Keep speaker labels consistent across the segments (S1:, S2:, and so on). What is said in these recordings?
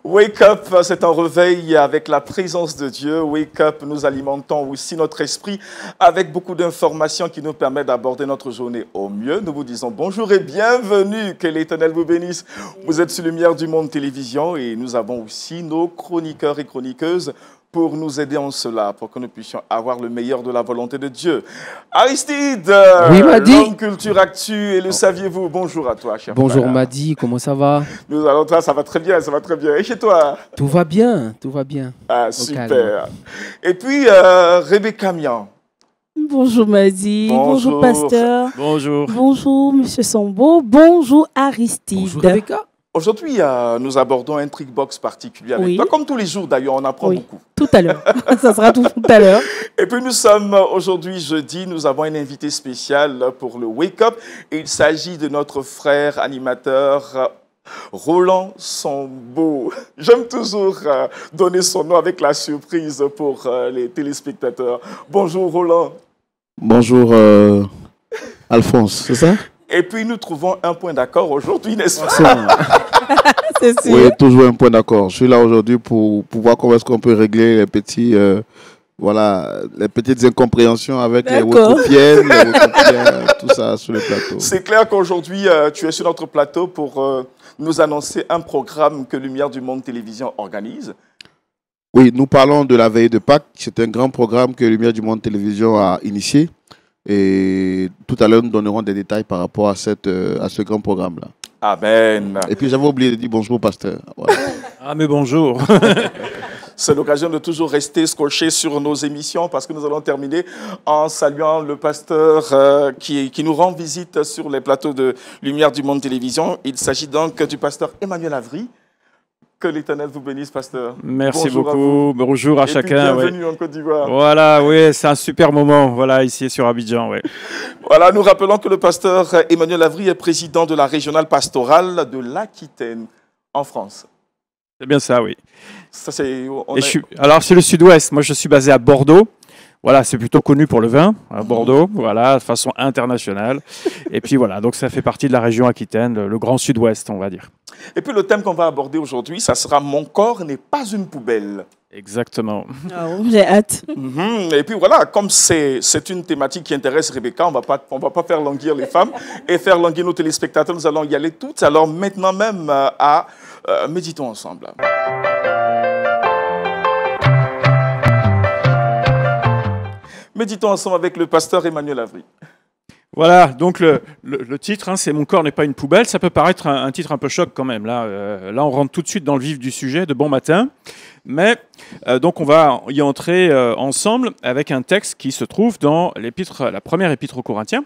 S1: Wake Up, c'est un réveil avec la présence de Dieu. Wake Up, nous alimentons aussi notre esprit avec beaucoup d'informations qui nous permettent d'aborder notre journée au mieux. Nous vous disons bonjour et bienvenue. Que l'Éternel vous bénisse. Vous êtes sur Lumière du Monde Télévision et nous avons aussi nos chroniqueurs et chroniqueuses pour nous aider en cela, pour que nous puissions avoir le meilleur de la volonté de Dieu. Aristide,
S2: oui, Madi.
S1: L'homme culture actu, et le saviez-vous? Bonjour à toi, cher
S2: Bonjour
S1: frère.
S2: Madi, comment ça va?
S1: Nous allons, toi, ça va très bien, ça va très bien. Et chez toi?
S2: Tout va bien, tout va bien.
S1: Ah,
S2: Au
S1: super.
S2: calme.
S1: Et puis, Rebecca Mian.
S3: Bonjour Madi, bonjour Pasteur,
S4: Bonjour.
S3: bonjour Monsieur Sambo, bonjour Aristide.
S2: Bonjour Rebecca.
S1: Aujourd'hui, nous abordons un trickbox particulier avec
S3: Oui.
S1: toi. Comme tous les jours, d'ailleurs, on apprend
S3: Oui,
S1: beaucoup.
S3: tout à l'heure, ça sera tout à l'heure.
S1: Et puis, nous sommes aujourd'hui jeudi. Nous avons un invité spécial pour le Wake Up. Et il s'agit de notre frère animateur Roland Sambo. J'aime toujours donner son nom avec la surprise pour les téléspectateurs. Bonjour Roland.
S5: Bonjour Alphonse, c'est ça?
S1: Et puis nous trouvons un point d'accord aujourd'hui, n'est-ce pas?
S3: C'est sûr.
S5: Oui, toujours un point d'accord. Je suis là aujourd'hui pour voir comment est-ce qu'on peut régler les petits, voilà, les petites incompréhensions avec les
S3: D'accord.
S5: Wokopiennes, tout ça sur le plateau.
S1: C'est clair qu'aujourd'hui, tu es sur notre plateau pour nous annoncer un programme que Lumière du Monde Télévision organise.
S5: Oui, nous parlons de la veille de Pâques. C'est un grand programme que Lumière du Monde Télévision a initié. Et tout à l'heure, nous donnerons des détails par rapport à ce grand programme-là.
S1: Amen.
S5: Et puis, j'avais oublié de dire bonjour au pasteur. Voilà.
S4: Ah, mais bonjour.
S1: C'est l'occasion de toujours rester scotché sur nos émissions parce que nous allons terminer en saluant le pasteur qui nous rend visite sur les plateaux de Lumière du Monde Télévision. Il s'agit donc du pasteur Emmanuel Avry. Que l'Éternel vous bénisse, pasteur.
S4: Merci
S1: Bonjour à
S4: beaucoup. Bonjour à
S1: Et puis,
S4: chacun.
S1: bienvenue en Côte d'Ivoire.
S4: Voilà, oui, c'est un super moment. Voilà, ici sur Abidjan. Ouais.
S1: Voilà, nous rappelons que le pasteur Emmanuel Avry est président de la régionale pastorale de l'Aquitaine en France.
S4: C'est bien ça, oui.
S1: Ça, c'est,
S4: Alors, c'est le sud-ouest. Moi, je suis basé à Bordeaux. Voilà, c'est plutôt connu pour le vin, à Bordeaux, voilà, de façon internationale. Et puis voilà, donc ça fait partie de la région Aquitaine, le grand sud-ouest, on va dire.
S1: Et puis le thème qu'on va aborder aujourd'hui, ça sera « Mon corps n'est pas une poubelle ».
S4: Exactement.
S3: Oh, j'ai hâte.
S1: Et puis voilà, comme c'est une thématique qui intéresse Rebecca, on va pas faire languir les femmes et faire languir nos téléspectateurs. Nous allons y aller toutes. Alors maintenant même méditons ensemble. Méditons ensemble avec le pasteur Emmanuel Avry.
S4: Voilà, donc le titre, c'est « Mon corps n'est pas une poubelle ». Ça peut paraître un titre un peu choc quand même. Là, on rentre tout de suite dans le vif du sujet, de bon matin. Mais donc on va y entrer ensemble avec un texte qui se trouve dans la première épître aux Corinthiens,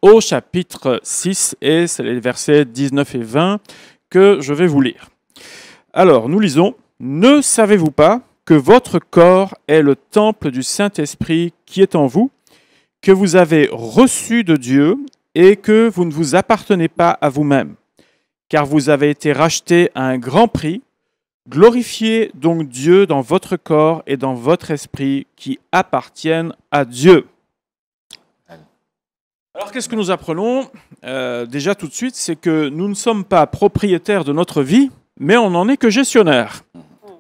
S4: au chapitre 6, et c'est les versets 19 et 20 que je vais vous lire. Alors, nous lisons « Ne savez-vous pas que votre corps est le temple du Saint-Esprit qui est en vous, que vous avez reçu de Dieu et que vous ne vous appartenez pas à vous-même, car vous avez été rachetés à un grand prix. Glorifiez donc Dieu dans votre corps et dans votre esprit qui appartiennent à Dieu. » Alors, qu'est-ce que nous apprenons déjà tout de suite, c'est que nous ne sommes pas propriétaires de notre vie, mais on n'en est que gestionnaire.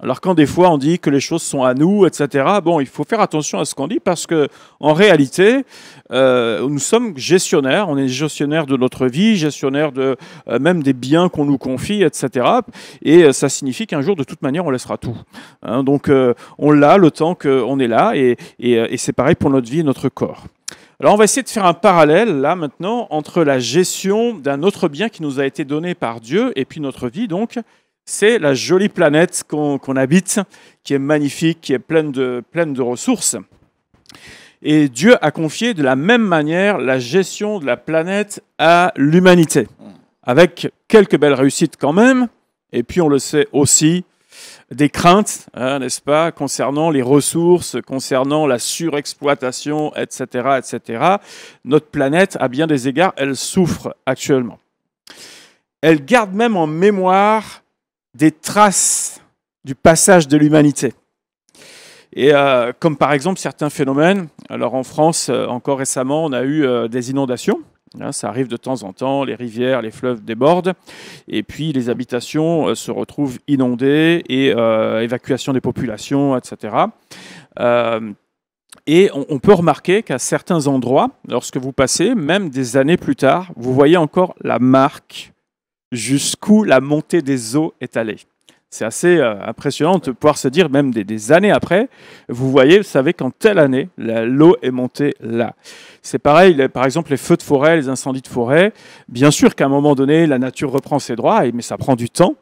S4: Alors quand des fois on dit que les choses sont à nous, etc., bon, il faut faire attention à ce qu'on dit parce que en réalité, nous sommes gestionnaires, on est gestionnaire de notre vie, gestionnaire de même des biens qu'on nous confie, etc. Et ça signifie qu'un jour, de toute manière, on laissera tout. Hein, donc on l'a le temps qu'on est là et c'est pareil pour notre vie et notre corps. Alors on va essayer de faire un parallèle là maintenant entre la gestion d'un autre bien qui nous a été donné par Dieu et puis notre vie donc. C'est la jolie planète qu'on habite, qui est magnifique, qui est pleine de ressources. Et Dieu a confié de la même manière la gestion de la planète à l'humanité, avec quelques belles réussites quand même, et puis on le sait aussi, des craintes, hein, n'est-ce pas, concernant les ressources, concernant la surexploitation, etc., etc. Notre planète, à bien des égards, elle souffre actuellement. Elle garde même en mémoire des traces du passage de l'humanité. Et comme par exemple certains phénomènes, alors en France, encore récemment, on a eu des inondations, Hein, ça arrive de temps en temps, les rivières, les fleuves débordent, et puis les habitations se retrouvent inondées, et évacuation des populations, etc. Et on peut remarquer qu'à certains endroits, lorsque vous passez, même des années plus tard, vous voyez encore la marque jusqu'où la montée des eaux est allée. C'est assez impressionnant de pouvoir se dire, même des années après, vous voyez, vous savez qu'en telle année, l'eau est montée là. C'est pareil, par exemple, les feux de forêt, les incendies de forêt. Bien sûr qu'à un moment donné, la nature reprend ses droits, mais ça prend du temps.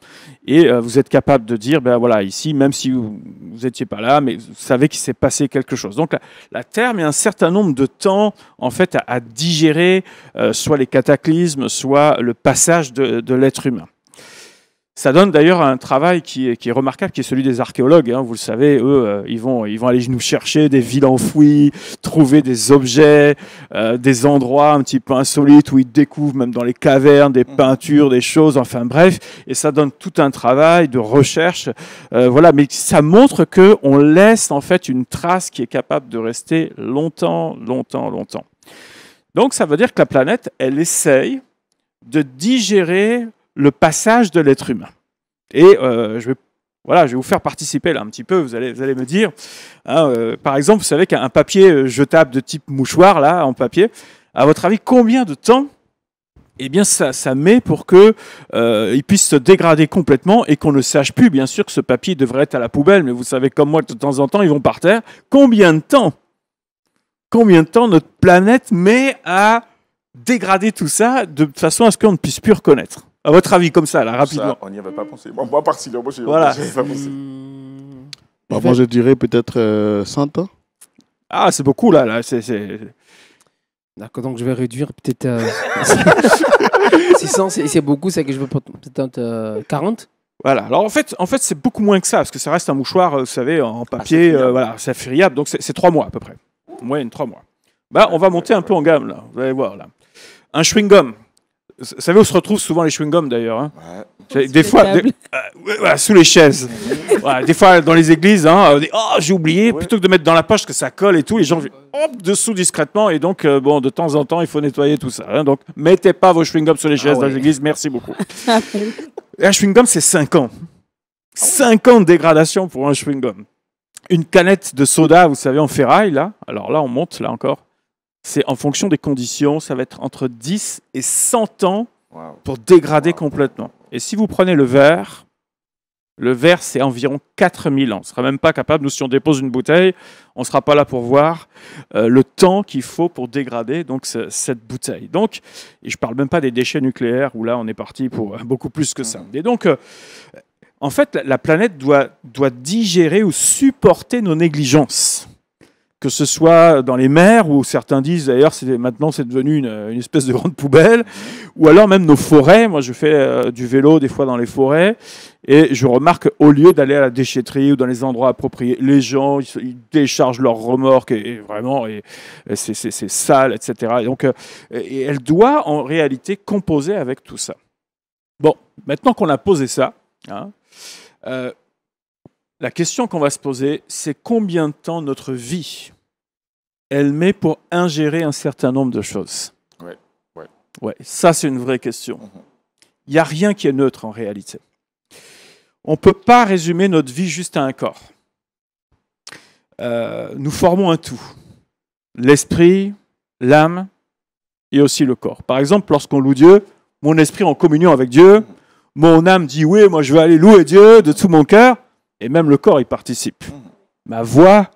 S4: Et vous êtes capable de dire, ben voilà, ici, même si vous n'étiez pas là, mais vous savez qu'il s'est passé quelque chose. Donc la Terre met un certain nombre de temps, en fait, à digérer soit les cataclysmes, soit le passage de l'être humain. Ça donne d'ailleurs un travail qui est remarquable, qui est celui des archéologues. Hein. Vous le savez, eux, ils vont aller nous chercher des villes enfouies, trouver des objets, des endroits un petit peu insolites où ils découvrent même dans les cavernes des peintures, des choses, enfin bref. Et ça donne tout un travail de recherche. Voilà, mais ça montre qu'on laisse en fait une trace qui est capable de rester longtemps, longtemps, longtemps. Donc ça veut dire que la planète, elle essaye de digérer le passage de l'être humain. Et je vais vous faire participer là un petit peu, vous allez me dire, hein, par exemple, vous savez qu'un papier jetable de type mouchoir, là, en papier, à votre avis, combien de temps ça met pour qu'il puisse se dégrader complètement et qu'on ne sache plus, bien sûr, que ce papier devrait être à la poubelle, mais vous savez comme moi, de temps en temps, ils vont par terre. Combien de temps notre planète met à dégrader tout ça de façon à ce qu'on ne puisse plus reconnaître? À votre avis, comme ça, là, rapidement.
S1: Ça, on n'y avait pas pensé. Moi particulièrement, je n'y
S4: Voilà.
S1: avais pas pensé.
S5: Moi, je dirais peut-être 100 ans.
S4: Ah, c'est beaucoup, là.
S2: D'accord, donc je vais réduire peut-être 600, c'est beaucoup, c'est que je veux peut-être 40.
S4: Voilà. Alors, en fait c'est beaucoup moins que ça, parce que ça reste un mouchoir, vous savez, en papier. Voilà, c'est friable. Donc, c'est 3 mois, à peu près. En moyenne, 3 mois. Bah, on va monter un peu en gamme, là. Vous allez voir, là. Un chewing-gum. Vous savez où se retrouvent souvent les chewing-gums d'ailleurs, hein?
S1: Ouais.
S4: Des fois, sous les chaises. Voilà, des fois dans les églises, hein, on dit, oh j'ai oublié, plutôt que de mettre dans la poche que ça colle et tout, les gens hop dessous discrètement et donc bon de temps en temps il faut nettoyer tout ça. Hein, donc mettez pas vos chewing-gums sur les chaises dans les églises, merci beaucoup. Et un chewing-gum c'est 5 ans. 5 ans de dégradation pour un chewing-gum. Une canette de soda, vous savez, en ferraille là. Alors là on monte là encore. C'est en fonction des conditions, ça va être entre 10 et 100 ans pour dégrader complètement. Et si vous prenez le verre, c'est environ 4000 ans. On ne sera même pas capable, nous, si on dépose une bouteille, on ne sera pas là pour voir le temps qu'il faut pour dégrader donc, cette bouteille. Donc, et je ne parle même pas des déchets nucléaires, où là, on est parti pour beaucoup plus que ça. Et donc, en fait, la planète doit digérer ou supporter nos négligences. Que ce soit dans les mers, où certains disent d'ailleurs maintenant c'est devenu une espèce de grande poubelle, ou alors même nos forêts. Moi je fais du vélo des fois dans les forêts, et je remarque au lieu d'aller à la déchetterie ou dans les endroits appropriés, les gens ils déchargent leurs remorques et vraiment c'est sale, etc. Et donc et elle doit en réalité composer avec tout ça. Bon, maintenant qu'on a posé ça, hein, la question qu'on va se poser, c'est combien de temps notre vie elle met pour ingérer un certain nombre de choses. Ouais, ça, c'est une vraie question. Il n'y a rien qui est neutre en réalité. On ne peut pas résumer notre vie juste à un corps. Nous formons un tout. L'esprit, l'âme et aussi le corps. Par exemple, lorsqu'on loue Dieu, mon esprit en communion avec Dieu, mon âme dit oui, moi je veux aller louer Dieu de tout mon cœur, et même le corps y participe. Ma voix,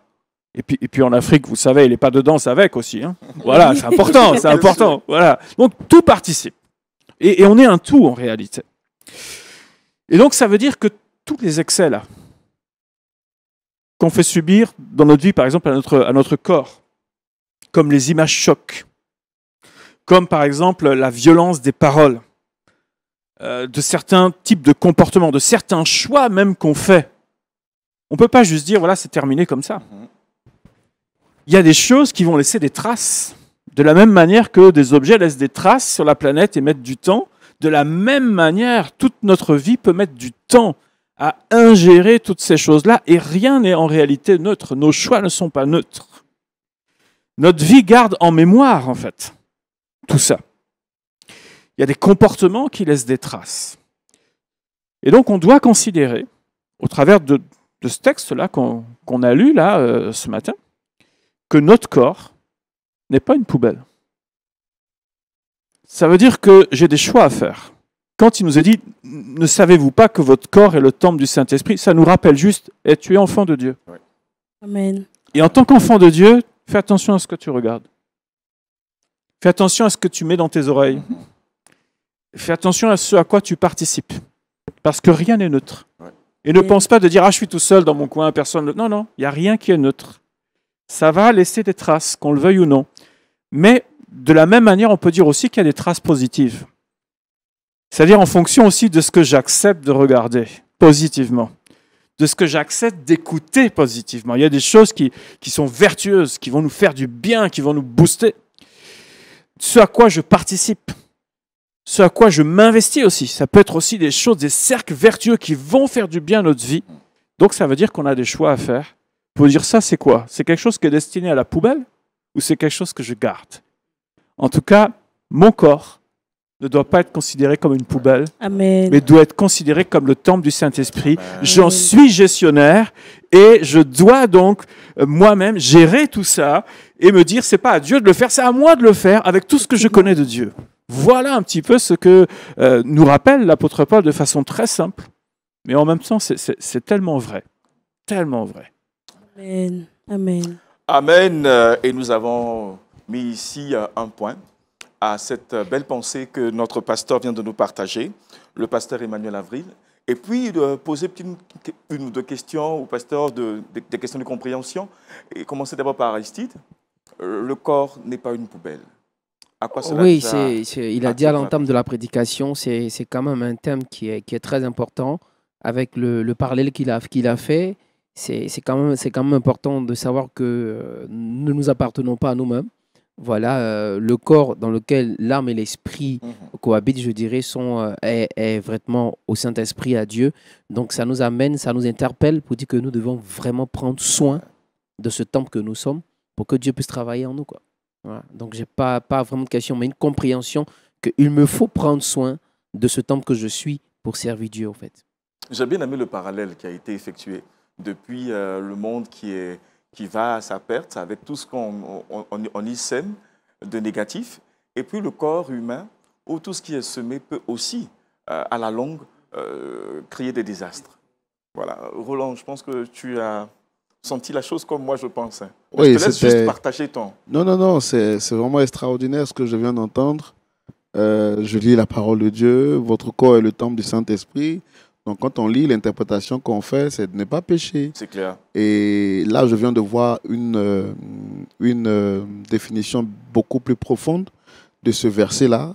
S4: et puis en Afrique, vous savez, il n'est pas de danse avec aussi. Hein. Voilà, c'est important, c'est important. Voilà. Donc tout participe. Et on est un tout en réalité. Et donc ça veut dire que tous les excès là, qu'on fait subir dans notre vie, par exemple, à notre corps, comme les images chocs, comme par exemple la violence des paroles, de certains types de comportements, de certains choix même qu'on fait. On ne peut pas juste dire, voilà, c'est terminé comme ça. Il y a des choses qui vont laisser des traces. De la même manière que des objets laissent des traces sur la planète et mettent du temps, de la même manière, toute notre vie peut mettre du temps à ingérer toutes ces choses-là et rien n'est en réalité neutre. Nos choix ne sont pas neutres. Notre vie garde en mémoire, en fait, tout ça. Il y a des comportements qui laissent des traces. Et donc, on doit considérer, au travers de ce texte-là qu'on a lu là, ce matin, que notre corps n'est pas une poubelle. Ça veut dire que j'ai des choix à faire. Quand il nous a dit « Ne savez-vous pas que votre corps est le temple du Saint-Esprit », ça nous rappelle juste « tu es enfant de Dieu ».
S3: Amen.
S4: Et en tant qu'enfant de Dieu, fais attention à ce que tu regardes. Fais attention à ce que tu mets dans tes oreilles. Fais attention à ce à quoi tu participes. Parce que rien n'est neutre. Et ne pense pas de dire « Ah, je suis tout seul dans mon coin, personne... » Non, non, il n'y a rien qui est neutre. Ça va laisser des traces, qu'on le veuille ou non. Mais de la même manière, on peut dire aussi qu'il y a des traces positives. C'est-à-dire en fonction aussi de ce que j'accepte de regarder positivement, de ce que j'accepte d'écouter positivement. Il y a des choses qui sont vertueuses, qui vont nous faire du bien, qui vont nous booster. Ce à quoi je participe, ce à quoi je m'investis aussi. Ça peut être aussi des choses, des cercles vertueux qui vont faire du bien à notre vie. Donc ça veut dire qu'on a des choix à faire. Pour dire ça, c'est quoi? C'est quelque chose qui est destiné à la poubelle ou c'est quelque chose que je garde? En tout cas, mon corps ne doit pas être considéré comme une poubelle,
S3: Amen.
S4: mais doit être considéré comme le temple du Saint-Esprit. J'en suis gestionnaire et je dois donc moi-même gérer tout ça et me dire, c'est pas à Dieu de le faire, c'est à moi de le faire avec tout ce que je connais de Dieu. Voilà un petit peu ce que nous rappelle l'apôtre Paul de façon très simple, mais en même temps, c'est tellement vrai, tellement vrai.
S3: Amen. Amen.
S1: Amen. Et nous avons mis ici un point à cette belle pensée que notre pasteur vient de nous partager, le pasteur Emmanuel Avril, et puis de poser une ou deux questions au pasteur, des questions de compréhension, et commencer d'abord par Aristide. Le corps n'est pas une poubelle. À quoi cela
S2: Oui,
S1: nous a-
S2: il a dit à l'entame de la prédication, c'est quand même un thème qui est très important. Avec le parallèle qu'il a fait, c'est quand même important de savoir que nous ne nous appartenons pas à nous-mêmes. Voilà, le corps dans lequel l'âme et l'esprit cohabitent, je dirais, est vraiment au Saint-Esprit, à Dieu. Donc ça nous amène, ça nous interpelle pour dire que nous devons vraiment prendre soin de ce temple que nous sommes pour que Dieu puisse travailler en nous, quoi. Voilà. Donc je n'ai pas vraiment de question, mais une compréhension qu'il me faut prendre soin de ce temple que je suis pour servir Dieu, en fait.
S1: J'ai bien aimé le parallèle qui a été effectué depuis le monde qui va à sa perte avec tout ce qu'on y sème de négatif, et puis le corps humain où tout ce qui est semé peut aussi, à la longue, créer des désastres. Voilà. Roland, je pense que tu as senti la chose comme moi, je pense.
S5: Oui,
S1: je te laisse juste partager ton...
S5: Non, c'est vraiment extraordinaire ce que je viens d'entendre. Je lis la parole de Dieu, votre corps est le temple du Saint-Esprit. Donc quand on lit, l'interprétation qu'on fait, c'est de ne pas pécher.
S1: C'est clair.
S5: Et là, je viens de voir une définition beaucoup plus profonde de ce verset-là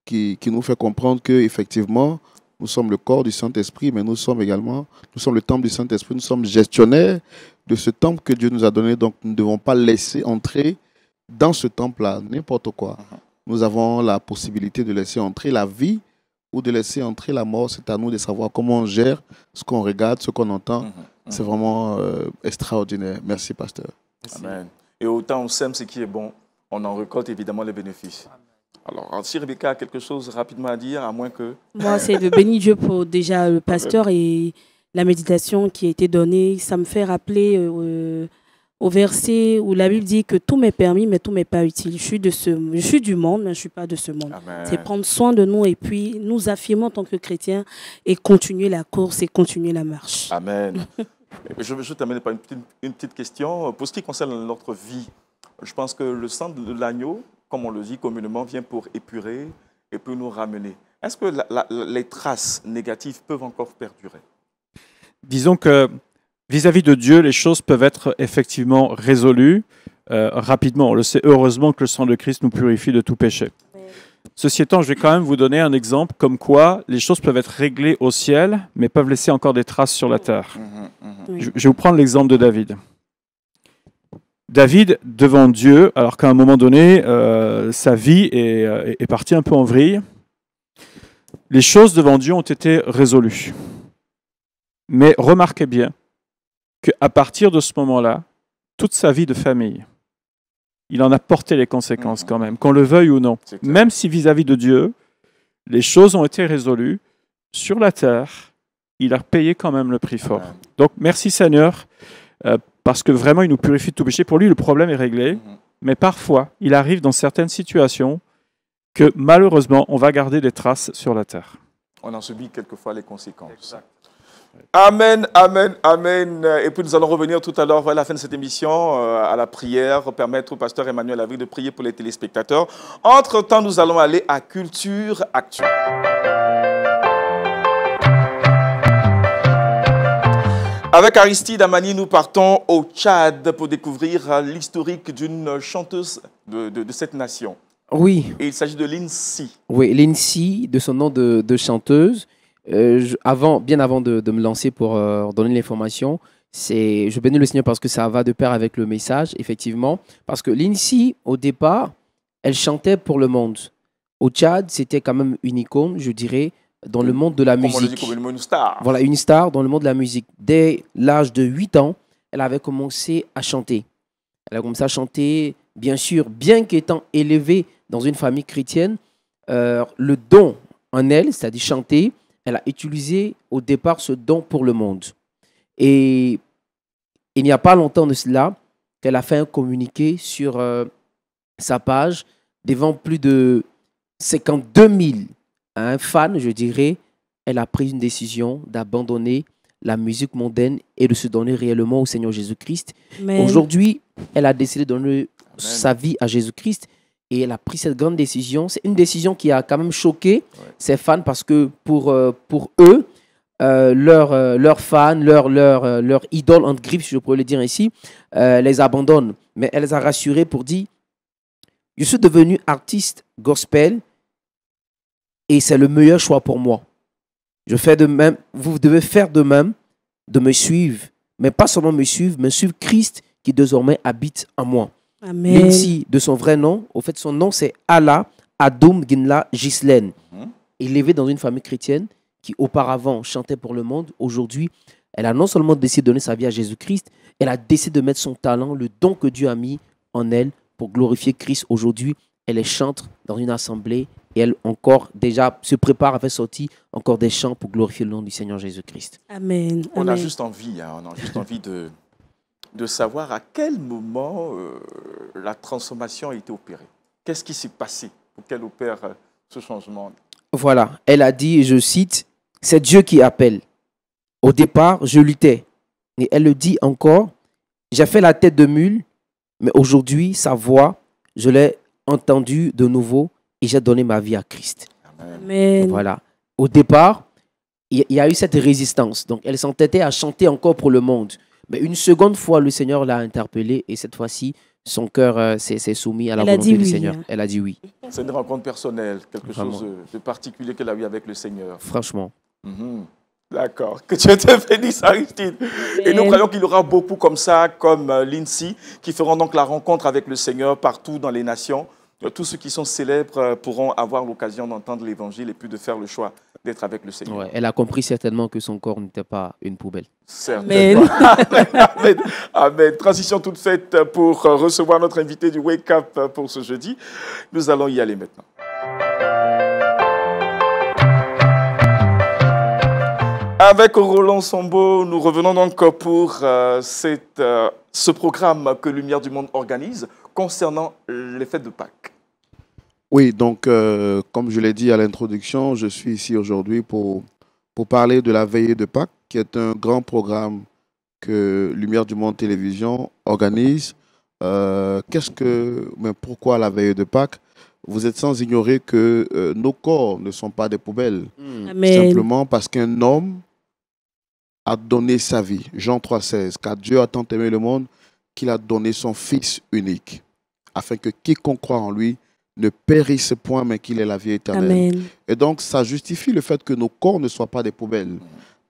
S5: qui nous fait comprendre qu'effectivement, nous sommes le corps du Saint-Esprit, mais nous sommes le temple du Saint-Esprit, nous sommes gestionnaires de ce temple que Dieu nous a donné. Donc nous ne devons pas laisser entrer dans ce temple-là n'importe quoi. Nous avons la possibilité de laisser entrer la vie ou de laisser entrer la mort. C'est à nous de savoir comment on gère ce qu'on regarde, ce qu'on entend. C'est vraiment extraordinaire. Merci, pasteur.
S1: Amen. Et autant on sème ce qui est bon, on en récolte évidemment les bénéfices. Alors, si Rebecca a quelque chose rapidement à dire, à moins que...
S3: Moi, c'est de bénir Dieu pour déjà le pasteur et la méditation qui a été donnée. Ça me fait rappeler au verset où la Bible dit que tout m'est permis, mais tout m'est pas utile. Je suis du monde, mais je ne suis pas de ce monde. C'est prendre soin de nous et puis nous affirmer en tant que chrétiens et continuer la course et continuer la marche.
S1: Amen. Je t'amène par une petite question. Pour ce qui concerne notre vie, je pense que le sang de l'agneau, comme on le dit communément, vient pour épurer et peut nous ramener. Est-ce que les traces négatives peuvent encore perdurer?
S4: Disons que vis-à-vis de Dieu, les choses peuvent être effectivement résolues rapidement. On le sait, heureusement que le sang de Christ nous purifie de tout péché. Ceci étant, je vais quand même vous donner un exemple comme quoi les choses peuvent être réglées au ciel, mais peuvent laisser encore des traces sur la terre. Je vais vous prendre l'exemple de David. David, devant Dieu, alors qu'à un moment donné, sa vie est partie un peu en vrille, les choses devant Dieu ont été résolues. Mais remarquez bien qu'à partir de ce moment-là, toute sa vie de famille, il en a porté les conséquences quand même, qu'on le veuille ou non. Même si vis-à-vis de Dieu, les choses ont été résolues sur la terre. Il a payé quand même le prix fort. Donc, merci Seigneur, parce que vraiment, il nous purifie de tout péché. Pour lui, le problème est réglé. Mais parfois, il arrive dans certaines situations que malheureusement, on va garder des traces sur la terre.
S1: On en subit quelquefois les conséquences. Exact. Amen, amen, amen. Et puis nous allons revenir tout à l'heure à la fin de cette émission à la prière, permettre au pasteur Emmanuel Lavry de prier pour les téléspectateurs. Entre-temps, nous allons aller à Culture Actu. Avec Aristide Amani, nous partons au Tchad pour découvrir l'historique d'une chanteuse de cette nation.
S2: Oui.
S1: Et il s'agit de Lindsay.
S2: Oui, Lindsay, de son nom de chanteuse. Bien avant de me lancer pour donner l'information, je bénis le Seigneur parce que ça va de pair avec le message, effectivement. Parce que Lindsay, au départ, elle chantait pour le monde. Au Tchad, c'était quand même une icône, je dirais, dans le monde de la musique.
S1: On le dit comme une star.
S2: Voilà, une star dans le monde de la musique. Dès l'âge de 8 ans, elle avait commencé à chanter. Elle a commencé à chanter, bien sûr, bien qu'étant élevée dans une famille chrétienne, le don en elle, c'est-à-dire chanter, elle a utilisé au départ ce don pour le monde. Et il n'y a pas longtemps de cela qu'elle a fait un communiqué sur sa page devant plus de 52 000 fans, je dirais. Elle a pris une décision d'abandonner la musique mondaine et de se donner réellement au Seigneur Jésus-Christ. Aujourd'hui, elle a décidé de donner sa vie à Jésus-Christ. Et elle a pris cette grande décision. C'est une décision qui a quand même choqué ses fans parce que pour eux, leurs fans, leur idole en grippe, si je pourrais le dire ainsi, les abandonnent. Mais elle les a rassurés pour dire « Je suis devenu artiste gospel et c'est le meilleur choix pour moi. Je fais de même, vous devez faire de même, de me suivre. Mais pas seulement me suivre, mais suivre Christ qui désormais habite en moi. »
S3: Amen.
S2: Lindsay, de son vrai nom, au fait, son nom c'est Allah Adoum Ginla Ghislaine. Élevée dans une famille chrétienne qui auparavant chantait pour le monde, aujourd'hui, elle a non seulement décidé de donner sa vie à Jésus-Christ, elle a décidé de mettre son talent, le don que Dieu a mis en elle pour glorifier Christ. Aujourd'hui, elle est chantre dans une assemblée et elle encore déjà se prépare à faire sortir encore des chants pour glorifier le nom du Seigneur Jésus-Christ.
S3: Amen.
S1: On a juste envie, de savoir à quel moment la transformation a été opérée. Qu'est-ce qui s'est passé pour qu'elle opère ce changement?
S2: Voilà, elle a dit, je cite, « C'est Dieu qui appelle. Au départ, je luttais. » Et elle le dit encore, « J'ai fait la tête de mule, mais aujourd'hui, sa voix, je l'ai entendue de nouveau et j'ai donné ma vie à Christ. »
S3: Amen.
S2: Voilà. Au départ, il y a eu cette résistance. Donc, elle s'entêtait à chanter encore pour le monde. Mais une seconde fois, le Seigneur l'a interpellée et cette fois-ci, son cœur s'est soumis à la volonté du Seigneur. Elle a dit oui.
S1: C'est une rencontre personnelle, quelque chose de particulier qu'elle a eu avec le Seigneur.
S2: Franchement.
S1: D'accord. Que Dieu te bénisse, Aristide. Et nous croyons qu'il y aura beaucoup comme ça, comme Lindsay, qui feront donc la rencontre avec le Seigneur partout dans les nations. Tous ceux qui sont célèbres pourront avoir l'occasion d'entendre l'Évangile et puis de faire le choix d'être avec le Seigneur.
S2: Ouais, elle a compris certainement que son corps n'était pas une poubelle.
S1: Certainement. Amen. Amen. Amen. Transition toute faite pour recevoir notre invité du Wake Up pour ce jeudi. Nous allons y aller maintenant. Avec Roland Sombo, nous revenons donc pour ce programme que Lumière du Monde organise concernant les fêtes de Pâques.
S5: Oui, donc, comme je l'ai dit à l'introduction, je suis ici aujourd'hui pour parler de la veillée de Pâques, qui est un grand programme que Lumière du Monde Télévision organise. Mais pourquoi la veillée de Pâques? Vous êtes sans ignorer que nos corps ne sont pas des poubelles.
S3: Amen.
S5: Simplement parce qu'un homme a donné sa vie. Jean 3,16, car Dieu a tant aimé le monde qu'il a donné son Fils unique, afin que quiconque croit en lui ne périsse point, mais qu'il ait la vie éternelle.
S3: Amen.
S5: Et donc, ça justifie le fait que nos corps ne soient pas des poubelles.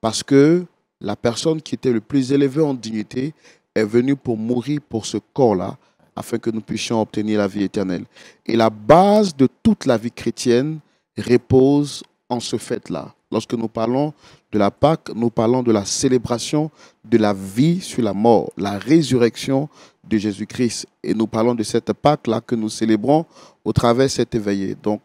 S5: Parce que la personne qui était le plus élevée en dignité est venue pour mourir pour ce corps-là, afin que nous puissions obtenir la vie éternelle. Et la base de toute la vie chrétienne repose en ce fait-là. Lorsque nous parlons de la Pâque, nous parlons de la célébration de la vie sur la mort, la résurrection de Jésus-Christ. Et nous parlons de cette Pâque-là que nous célébrons au travers de cette veillée. Donc,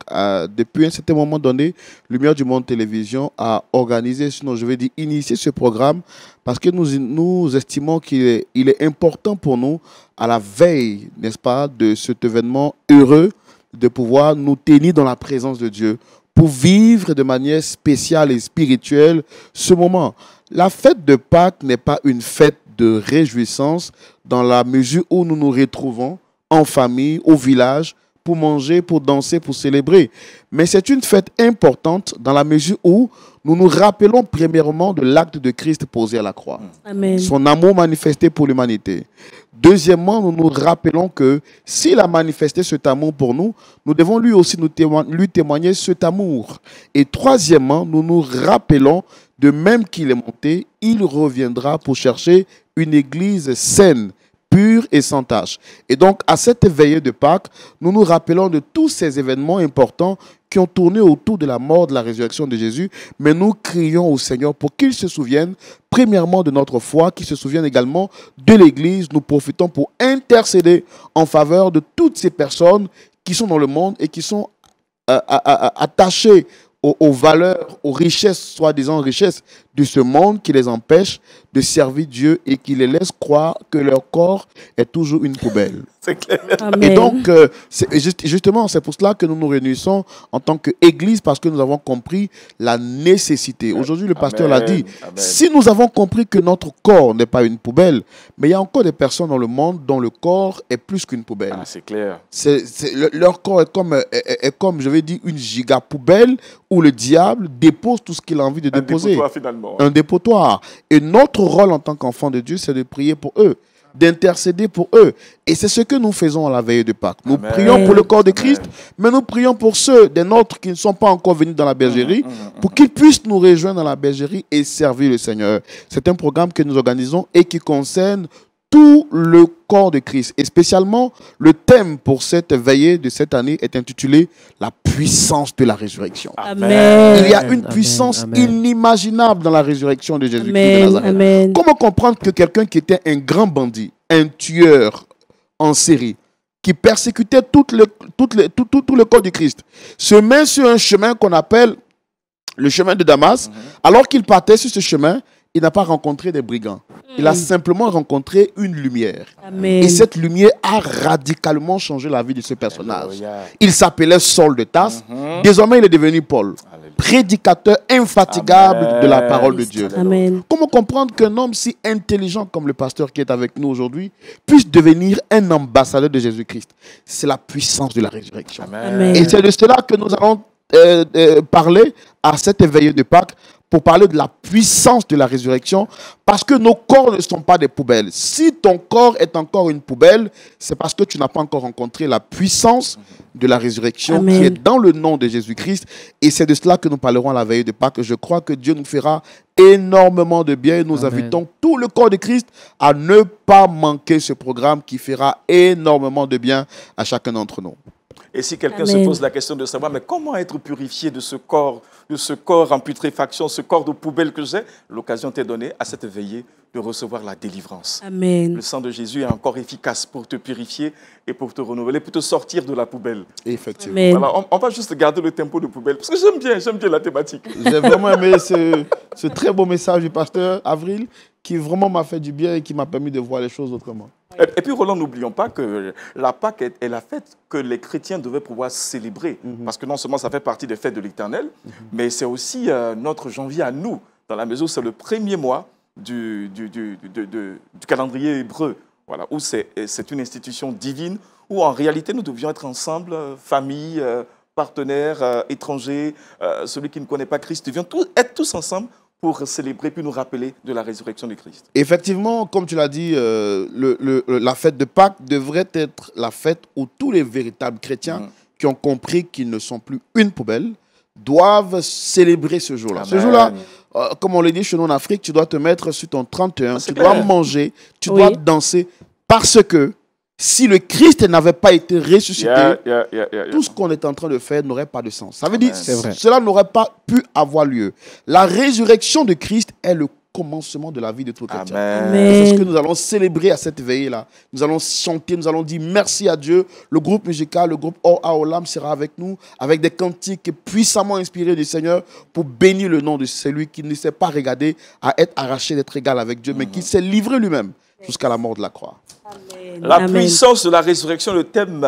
S5: depuis un certain moment donné, Lumière du Monde Télévision a organisé, sinon je vais dire initié ce programme, parce que nous estimons qu'il est important pour nous, à la veille, n'est-ce pas, de cet événement heureux, de pouvoir nous tenir dans la présence de Dieu, pour vivre de manière spéciale et spirituelle ce moment. La fête de Pâques n'est pas une fête de réjouissance dans la mesure où nous nous retrouvons en famille, au village, pour manger, pour danser, pour célébrer. Mais c'est une fête importante dans la mesure où nous nous rappelons premièrement de l'acte de Christ posé à la croix.
S3: Amen.
S5: Son amour manifesté pour l'humanité. Deuxièmement, nous nous rappelons que s'il a manifesté cet amour pour nous, nous devons lui aussi lui témoigner cet amour. Et troisièmement, nous nous rappelons de même qu'il est monté, il reviendra pour chercher une église saine, pure et sans tache. Et donc, à cette veillée de Pâques, nous nous rappelons de tous ces événements importants qui ont tourné autour de la mort, de la résurrection de Jésus, mais nous crions au Seigneur pour qu'il se souvienne premièrement de notre foi, qu'il se souvienne également de l'Église. Nous profitons pour intercéder en faveur de toutes ces personnes qui sont dans le monde et qui sont attachées aux valeurs, aux richesses, soi-disant richesses de ce monde qui les empêche de servir Dieu et qui les laisse croire que leur corps est toujours une poubelle.
S1: C'est clair.
S3: Amen.
S5: Et donc, justement, c'est pour cela que nous nous réunissons en tant qu'Église, parce que nous avons compris la nécessité. Aujourd'hui, le pasteur l'a dit,
S1: Amen.
S5: si nous avons compris que notre corps n'est pas une poubelle, mais il y a encore des personnes dans le monde dont le corps est plus qu'une poubelle.
S1: Ah, c'est clair.
S5: Leur corps est comme, je vais dire, une giga poubelle où le diable dépose tout ce qu'il a envie de déposer.
S1: Un dépotoir, finalement.
S5: Un dépotoir. Et notre rôle en tant qu'enfant de Dieu, c'est de prier pour eux, d'intercéder pour eux. Et c'est ce que nous faisons à la veille de Pâques. Nous
S1: Amen.
S5: prions pour le corps de Christ,
S1: Amen.
S5: mais nous prions pour ceux des nôtres qui ne sont pas encore venus dans la bergerie, pour qu'ils puissent nous rejoindre dans la bergerie et servir le Seigneur. C'est un programme que nous organisons et qui concerne tout le corps de Christ. Et spécialement, le thème pour cette veillée de cette année est intitulé « La puissance de la résurrection ».
S3: Amen.
S5: Il y a une
S2: Amen.
S5: puissance
S2: Amen.
S5: inimaginable dans la résurrection de Jésus-Christ de
S3: Amen.
S5: Nazareth.
S3: Amen.
S5: Comment comprendre que quelqu'un qui était un grand bandit, un tueur en série, qui persécutait tout le corps du Christ, se met sur un chemin qu'on appelle le chemin de Damas, alors qu'il partait sur ce chemin, il n'a pas rencontré des brigands. Il a simplement rencontré une lumière.
S3: Amen.
S5: Et cette lumière a radicalement changé la vie de ce personnage.
S1: Alléluia.
S5: Il s'appelait Saul de Tarse. Désormais, il est devenu Paul,
S1: Alléluia.
S5: prédicateur infatigable
S1: Amen.
S5: de la parole de Dieu.
S3: Amen.
S5: Comment comprendre qu'un homme si intelligent comme le pasteur qui est avec nous aujourd'hui puisse devenir un ambassadeur de Jésus-Christ? C'est la puissance de la résurrection.
S3: Amen.
S5: Et c'est de cela que nous allons parler à cette veillée de Pâques, pour parler de la puissance de la résurrection, parce que nos corps ne sont pas des poubelles. Si ton corps est encore une poubelle, c'est parce que tu n'as pas encore rencontré la puissance de la résurrection
S3: Amen.
S5: qui est dans le nom de Jésus-Christ. Et c'est de cela que nous parlerons à la veillée de Pâques. Je crois que Dieu nous fera énormément de bien et nous
S2: Amen.
S5: invitons tout le corps de Christ à ne pas manquer ce programme qui fera énormément de bien à chacun d'entre nous.
S1: Et si quelqu'un
S3: Amen.
S1: se pose la question de savoir, mais comment être purifié de ce corps en putréfaction, ce corps de poubelle que j'ai, l'occasion t'est donnée à cette veillée de recevoir la délivrance.
S3: Amen.
S1: Le sang de Jésus est encore efficace pour te purifier et pour te renouveler, pour te sortir de la poubelle.
S5: Effectivement.
S3: Amen.
S1: Voilà, on va juste garder le tempo de poubelle, parce que j'aime bien la thématique.
S5: J'ai vraiment aimé ce très beau message du pasteur Avril qui vraiment m'a fait du bien et qui m'a permis de voir les choses autrement.
S1: Et puis, Roland, n'oublions pas que la Pâque est la fête que les chrétiens devaient pouvoir célébrer. Parce que non seulement ça fait partie des fêtes de l'Éternel, mais c'est aussi notre janvier à nous, dans la mesure où c'est le premier mois du calendrier hébreu, voilà, où c'est une institution divine, où en réalité nous devions être ensemble, famille, partenaires, étrangers, celui qui ne connaît pas Christ, nous devions être tous ensemble pour célébrer puis nous rappeler de la résurrection de Christ.
S5: Effectivement, comme tu l'as dit, la fête de Pâques devrait être la fête où tous les véritables chrétiens qui ont compris qu'ils ne sont plus une poubelle doivent célébrer ce jour-là. Ce
S1: Amen.
S5: jour-là, comme on l'a dit chez nous en Afrique, tu dois te mettre sur ton 31,
S1: C'est
S5: tu dois
S1: clair.
S5: manger, tu
S3: Oui.
S5: dois danser, parce que Si le Christ n'avait pas été ressuscité, tout ce qu'on est en train de faire n'aurait pas de sens. Ça veut dire que cela n'aurait pas pu avoir lieu. La résurrection de Christ est le commencement de la vie de tout chrétien. C'est ce que nous allons célébrer à cette veillée-là. Nous allons chanter, nous allons dire merci à Dieu. Le groupe musical, le groupe Or Aolam sera avec nous, avec des cantiques puissamment inspirés du Seigneur pour bénir le nom de celui qui ne s'est pas regardé à être arraché d'être égal avec Dieu, mais qui s'est livré lui-même jusqu'à la mort de la croix.
S3: Amen.
S1: La puissance de la résurrection, le thème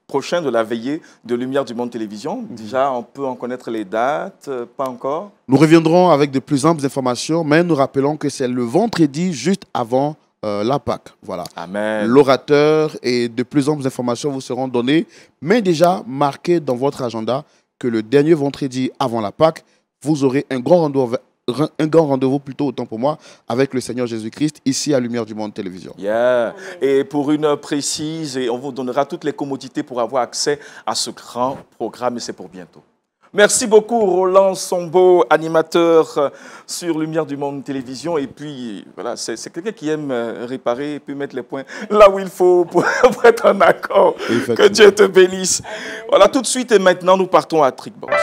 S1: prochain de la veillée de Lumière du Monde Télévision. Déjà, on peut en connaître les dates, pas encore.
S5: Nous reviendrons avec de plus amples informations, mais nous rappelons que c'est le vendredi juste avant la Pâque. Voilà.
S1: Amen.
S5: L'orateur et de plus amples informations vous seront données, mais déjà marquez dans votre agenda que le dernier vendredi avant la Pâque, vous aurez un grand rendez-vous plutôt, autant pour moi, avec le Seigneur Jésus-Christ, ici à Lumière du Monde Télévision.
S1: Et pour une heure précise, et on vous donnera toutes les commodités pour avoir accès à ce grand programme, et c'est pour bientôt. Merci beaucoup Roland Sombo, animateur sur Lumière du Monde Télévision. Et puis, voilà, c'est quelqu'un qui aime réparer et puis mettre les points là où il faut pour être en accord. Que Dieu te bénisse. Voilà, tout de suite et maintenant, nous partons à Trickbox.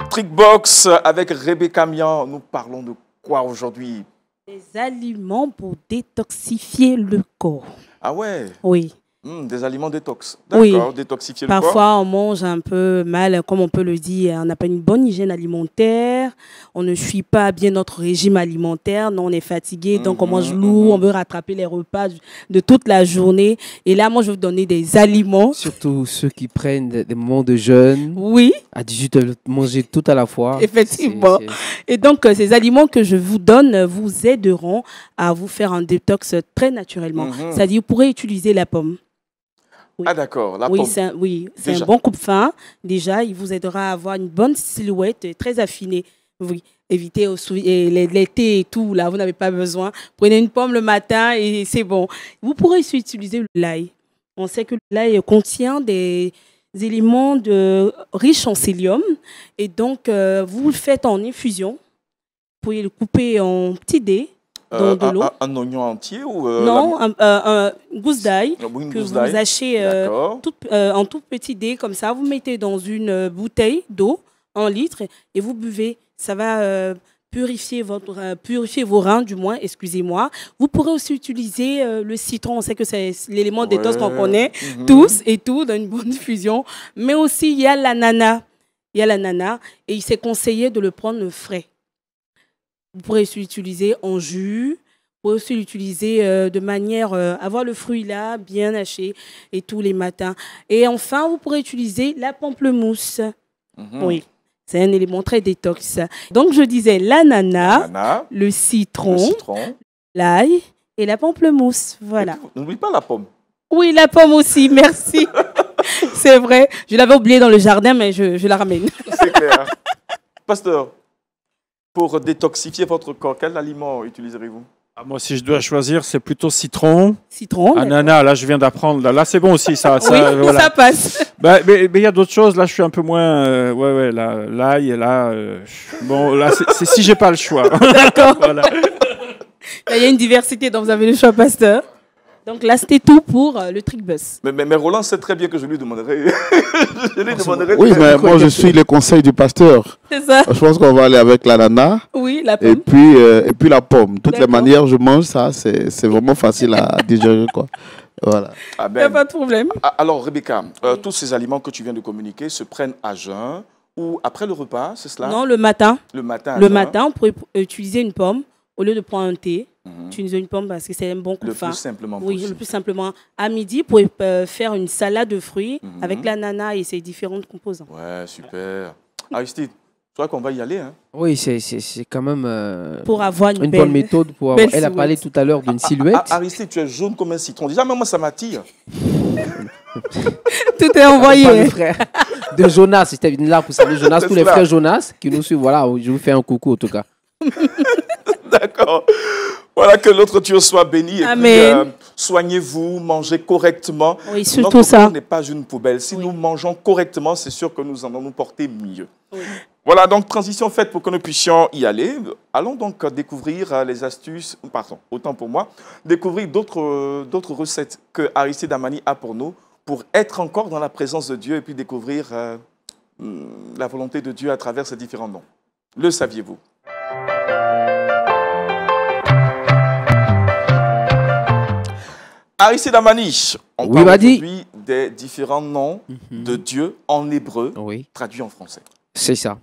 S1: Trickbox avec Rebecca Mian. Nous parlons de quoi aujourd'hui?
S3: Des aliments pour détoxifier le corps.
S1: Ah ouais?
S3: Oui.
S1: Des aliments détox.
S3: Oui.
S1: D'accord, détoxifier le corps.
S3: Parfois, on mange un peu mal, comme on peut le dire. On n'a pas une bonne hygiène alimentaire. On ne suit pas bien notre régime alimentaire. Non, on est fatigué, donc on mange lourd. On veut rattraper les repas de toute la journée. Et là, moi, je vais vous donner des aliments.
S2: Surtout ceux qui prennent des moments de jeûne.
S3: Oui.
S2: À 18h, manger tout à la fois.
S3: Effectivement. Et donc, ces aliments que je vous donne vous aideront à vous faire un détox très naturellement. C'est-à-dire, vous pourrez utiliser la pomme.
S1: Oui. Ah d'accord, la pomme.
S3: C'est un bon coupe-faim. Déjà, il vous aidera à avoir une bonne silhouette très affinée. Oui, évitez l'été et tout, là, vous n'avez pas besoin. Prenez une pomme le matin et c'est bon. Vous pourrez aussi utiliser l'ail. On sait que l'ail contient des éléments riches en sélium. Et donc, vous le faites en infusion. Vous pouvez le couper en petits dés. Dans de l'eau.
S1: Un oignon entier ou
S3: non, un gousse d'ail que vous hachez en tout petit dé comme ça. Vous mettez dans une bouteille d'eau, 1 litre, et vous buvez. Ça va purifier vos reins, du moins, excusez-moi. Vous pourrez aussi utiliser le citron. On sait que c'est l'élément détox qu'on connaît tous et tout, dans une bonne fusion. Mais aussi, il y a l'ananas. Et il s'est conseillé de le prendre frais. Vous pourrez aussi l'utiliser en jus, vous pourrez aussi l'utiliser de manière avoir le fruit là, bien haché, et tous les matins. Et enfin, vous pourrez utiliser la pamplemousse. Oui, c'est un élément très détox. Donc, je disais l'ananas, le citron, l'ail et la pamplemousse. Voilà.
S1: N'oublie pas la pomme.
S3: Oui, la pomme aussi, merci. C'est vrai, je l'avais oublié dans le jardin, mais je la ramène.
S1: C'est clair. Pasteur, pour détoxifier votre corps, quel aliment utiliserez-vous?
S4: Moi, si je dois choisir, c'est plutôt citron.
S3: Citron.
S4: Ananas, là, je viens d'apprendre. Là, c'est bon aussi, ça.
S3: Oui, voilà. Ça passe.
S4: Mais il y a d'autres choses. Là, je suis un peu moins... l'ail, là... bon, là, c'est si j'ai pas le choix.
S3: D'accord. Voilà. Il y a une diversité dont vous avez le choix, pasteur. Donc là, c'était tout pour le Trickbus.
S1: Mais Roland sait très bien que je lui demanderai.
S5: Oui, mais moi, je suis le conseil du pasteur.
S3: C'est ça.
S5: Je pense qu'on va aller avec l'ananas.
S3: Oui, la pomme.
S5: Et puis la pomme. Toutes les manières, je mange ça. C'est vraiment facile à digérer, quoi. Voilà.
S3: Il n'y a pas de problème.
S1: Alors, Rebecca, tous ces aliments que tu viens de communiquer se prennent à jeun ou après le repas, c'est cela?
S3: Non, le matin.
S1: Le matin.
S3: Le matin, on pourrait utiliser une pomme au lieu de prendre un thé. Utiliser une pomme parce que c'est un bon coupe-faim.
S1: Le plus simplement
S3: possible.
S1: Oui,
S3: le plus simplement. À midi, vous pouvez faire une salade de fruits avec l'ananas et ses différentes composants.
S1: Ouais, super. Aristide, je crois qu'on va y aller. Hein?
S2: Oui, c'est quand même
S3: pour avoir une
S2: bonne méthode. Pour avoir... Elle a parlé tout à l'heure d'une silhouette.
S1: Aristide, tu es jaune comme un citron. Déjà, même moi, ça m'attire.
S3: Tout est envoyé.
S2: Frère de Jonas, j'étais là pour saluer Jonas, tous les frères Jonas qui nous suivent. Voilà, je vous fais un coucou en tout cas.
S1: D'accord. Voilà, que l'autre Dieu soit béni.
S3: Amen.
S1: Et puis, soignez-vous, mangez correctement.
S3: Oui, surtout
S1: notre
S3: ça.
S1: corps n'est pas une poubelle. Si nous mangeons correctement, c'est sûr que nous allons nous porter mieux.
S3: Oui.
S1: Voilà, donc transition faite pour que nous puissions y aller. Allons donc découvrir les astuces, pardon, autant pour moi, découvrir d'autres recettes que Aristide Amani a pour nous, pour être encore dans la présence de Dieu et puis découvrir la volonté de Dieu à travers ces différents noms. Le saviez-vous? Aristide Amani, on parle aujourd'hui des différents noms de Dieu en hébreu, traduits en français.
S2: C'est ça.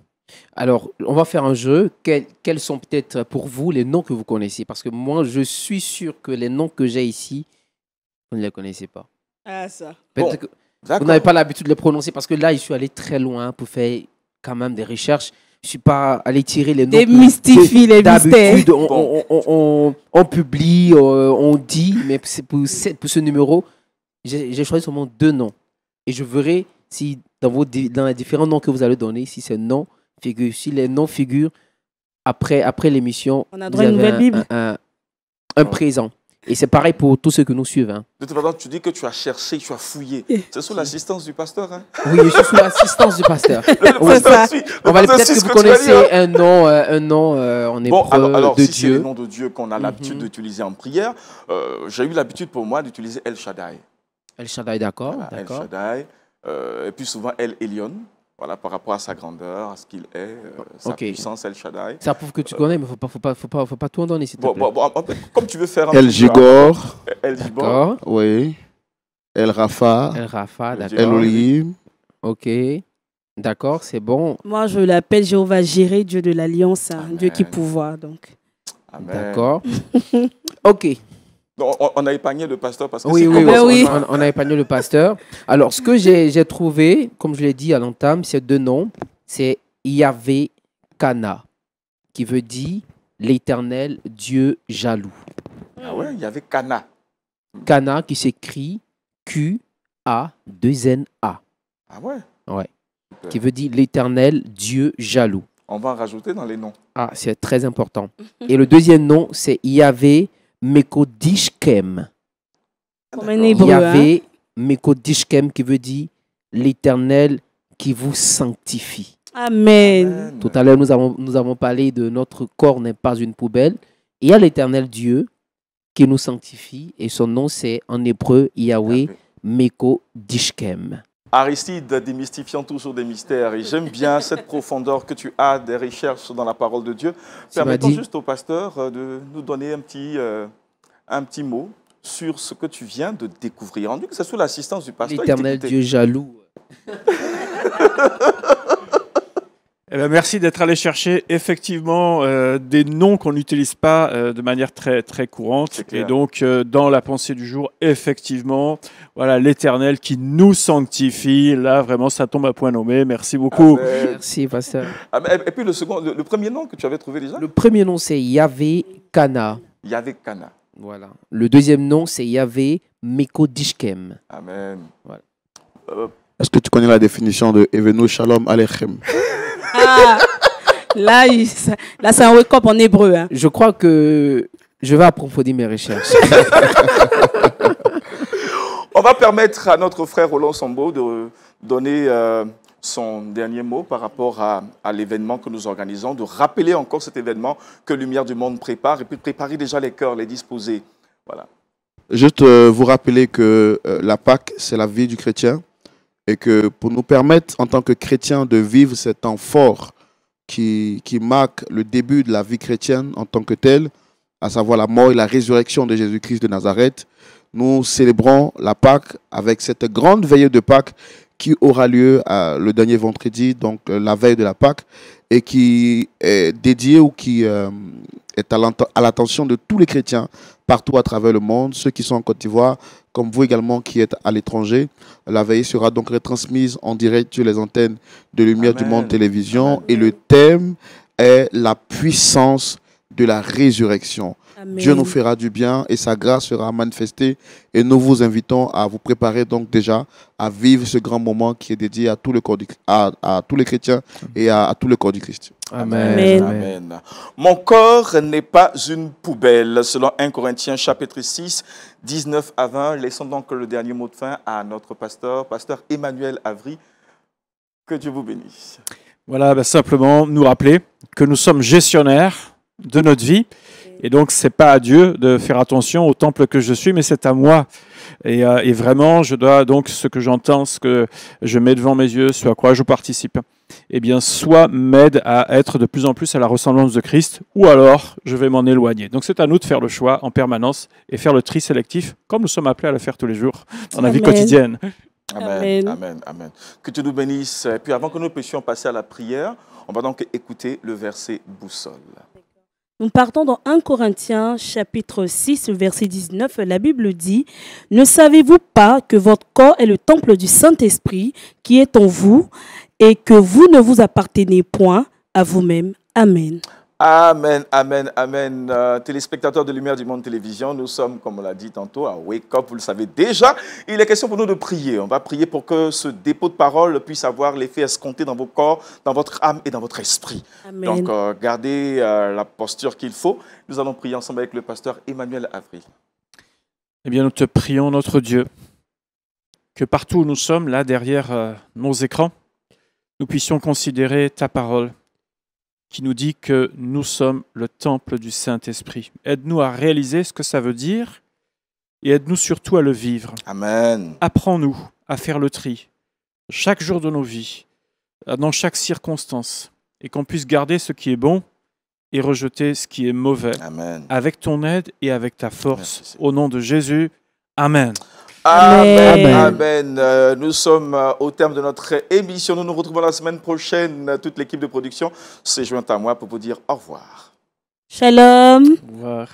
S2: Alors, on va faire un jeu. Quels sont peut-être pour vous les noms que vous connaissez? Parce que moi, je suis sûr que les noms que j'ai ici, vous ne les connaissez pas.
S3: Ah, ça.
S2: Bon, que vous n'avez pas l'habitude de les prononcer parce que là, je suis allé très loin pour faire quand même des recherches. Je ne suis pas allé tirer les noms.
S3: Démystifie les mystères.
S2: D'habitude, on publie, on dit, mais pour ce numéro, j'ai choisi seulement 2 noms. Et je verrai si dans les différents noms que vous allez donner, si ces noms figurent, si les noms figurent après l'émission,
S3: on a droit à une nouvelle Bible.
S2: Un présent. Et c'est pareil pour tous ceux que nous suivent. Hein.
S1: De toute façon, tu dis que tu as cherché, tu as fouillé. C'est sous l'assistance du pasteur, hein?
S2: Oui, je suis sous l'assistance du pasteur.
S1: On
S2: va peut-être que vous connaissez un nom en hébreu
S1: alors,
S2: de
S1: si
S2: Dieu.
S1: c'est le nom de Dieu qu'on a l'habitude d'utiliser en prière, j'ai eu l'habitude pour moi d'utiliser El Shaddai.
S2: El Shaddai, d'accord.
S1: Voilà, El Shaddai. Et puis souvent El Elyon. Voilà, par rapport à sa grandeur, à ce qu'il est, sa puissance, El Shaddai.
S2: Ça prouve que tu connais, mais faut pas tout en donner, s'il te plaît.
S1: Comme tu veux faire.
S5: El Gigor.
S1: El Gigor.
S5: Oui. El Rafa.
S2: El Rafa, d'accord.
S5: El Olim.
S2: Ok. D'accord, c'est bon.
S3: Moi, je l'appelle Jéhovah Jireh, Dieu de l'Alliance, Dieu qui pourvoit. Donc.
S2: D'accord. Ok.
S1: On a épargné le pasteur parce que
S2: oui, on a épargné le pasteur. Alors, ce que j'ai trouvé, comme je l'ai dit à l'entame, c'est 2 noms. C'est Yahvé Kana, qui veut dire l'Éternel Dieu jaloux.
S1: Ah ouais, Yahvé Kana.
S2: Kana qui s'écrit Q-A-2-N-A.
S1: Ah ouais?
S2: Ouais. Qui veut dire l'Éternel Dieu jaloux.
S1: On va en rajouter dans les noms.
S2: Ah, c'est très important. Et le deuxième nom, c'est Yahvé Mekodishkem. Yahvé Mekodishkem qui veut dire l'Éternel qui vous sanctifie.
S3: Amen.
S2: Tout à l'heure, nous avons parlé de notre corps n'est pas une poubelle. Il y a l'Éternel Dieu qui nous sanctifie et son nom c'est en hébreu Yahvé Mekodishkem.
S1: Aristide, démystifiant toujours des mystères. Et j'aime bien cette profondeur que tu as des recherches dans la parole de Dieu. Permettons juste au pasteur de nous donner un petit mot sur ce que tu viens de découvrir. On dit que c'est sous l'assistance du pasteur.
S2: L'Éternel Dieu jaloux.
S4: Eh bien, merci d'être allé chercher effectivement des noms qu'on n'utilise pas de manière très, très courante. Et donc, dans la pensée du jour, effectivement, voilà, l'Éternel qui nous sanctifie. Là, vraiment, ça tombe à point nommé. Merci beaucoup.
S1: Amen.
S2: Merci, pasteur.
S1: Et puis le premier nom que tu avais trouvé déjà?
S2: Le premier nom, c'est Yahvé Kana.
S1: Yahvé Kana.
S2: Voilà. Le deuxième nom, c'est Yahvé Mekodishkem.
S1: Amen.
S2: Voilà.
S5: Est-ce que tu connais la définition de Evenu Shalom Alechem?
S3: Ah, là, c'est un wake-up en hébreu. Hein.
S2: Je crois que je vais approfondir mes recherches.
S1: On va permettre à notre frère Roland Sambo de donner son dernier mot par rapport à l'événement que nous organisons, de rappeler encore cet événement que Lumière du Monde prépare et puis de préparer déjà les cœurs, les disposer. Voilà.
S5: Juste vous rappeler que la Pâque, c'est la vie du chrétien. Et que pour nous permettre, en tant que chrétiens, de vivre ce temps fort qui marque le début de la vie chrétienne en tant que telle, à savoir la mort et la résurrection de Jésus-Christ de Nazareth, nous célébrons la Pâque avec cette grande veillée de Pâques qui aura lieu le dernier vendredi, donc la veille de la Pâque, et qui est dédiée ou qui est à l'attention de tous les chrétiens partout à travers le monde, ceux qui sont en Côte d'Ivoire, comme vous également qui êtes à l'étranger. La veillée sera donc retransmise en direct sur les antennes de Lumière du Monde Télévision. Amen. Et le thème est la puissance de la résurrection. Amen. Dieu nous fera du bien et sa grâce sera manifestée. Et nous vous invitons à vous préparer donc déjà à vivre ce grand moment qui est dédié à tout le corps à tous les chrétiens et à tout le corps du Christ.
S1: Amen. Amen. Amen. Mon corps n'est pas une poubelle, selon 1 Corinthiens chapitre 6, 19 à 20. Laissons donc le dernier mot de fin à notre pasteur Emmanuel Avry. Que Dieu vous bénisse.
S4: Voilà, ben, simplement nous rappeler que nous sommes gestionnaires de notre vie. Et donc, ce n'est pas à Dieu de faire attention au temple que je suis, mais c'est à moi. Et vraiment, je dois donc, ce que j'entends, ce que je mets devant mes yeux, ce à quoi je participe, eh bien, soit m'aide à être de plus en plus à la ressemblance de Christ, ou alors je vais m'en éloigner. Donc, c'est à nous de faire le choix en permanence et faire le tri sélectif, comme nous sommes appelés à le faire tous les jours dans la vie quotidienne.
S1: Amen, amen, amen. Que Dieu nous bénisse. Et puis avant que nous puissions passer à la prière, on va donc écouter le verset boussole.
S3: Nous partons dans 1 Corinthiens chapitre 6, verset 19. La Bible dit « Ne savez-vous pas que votre corps est le temple du Saint-Esprit qui est en vous et que vous ne vous appartenez point à vous-même. Amen. »
S1: Amen, amen, amen. Téléspectateurs de Lumière du Monde Télévision, nous sommes, comme on l'a dit tantôt, à Wake Up, vous le savez déjà. Il est question pour nous de prier. On va prier pour que ce dépôt de parole puisse avoir l'effet escompté dans vos corps, dans votre âme et dans votre esprit.
S3: Amen.
S1: Donc, gardez la posture qu'il faut. Nous allons prier ensemble avec le pasteur Emmanuel Avry.
S4: Eh bien, nous te prions, notre Dieu, que partout où nous sommes, là, derrière nos écrans, nous puissions considérer ta parole qui nous dit que nous sommes le temple du Saint-Esprit. Aide-nous à réaliser ce que ça veut dire et aide-nous surtout à le vivre.
S1: Amen.
S4: Apprends-nous à faire le tri chaque jour de nos vies, dans chaque circonstance, et qu'on puisse garder ce qui est bon et rejeter ce qui est mauvais.
S1: Amen.
S4: Avec ton aide et avec ta force. Au nom de Jésus, Amen.
S1: Amen. Amen. Nous sommes au terme de notre émission. Nous nous retrouvons la semaine prochaine. Toute l'équipe de production s'est jointe à moi pour vous dire au revoir.
S3: Shalom.
S4: Au revoir.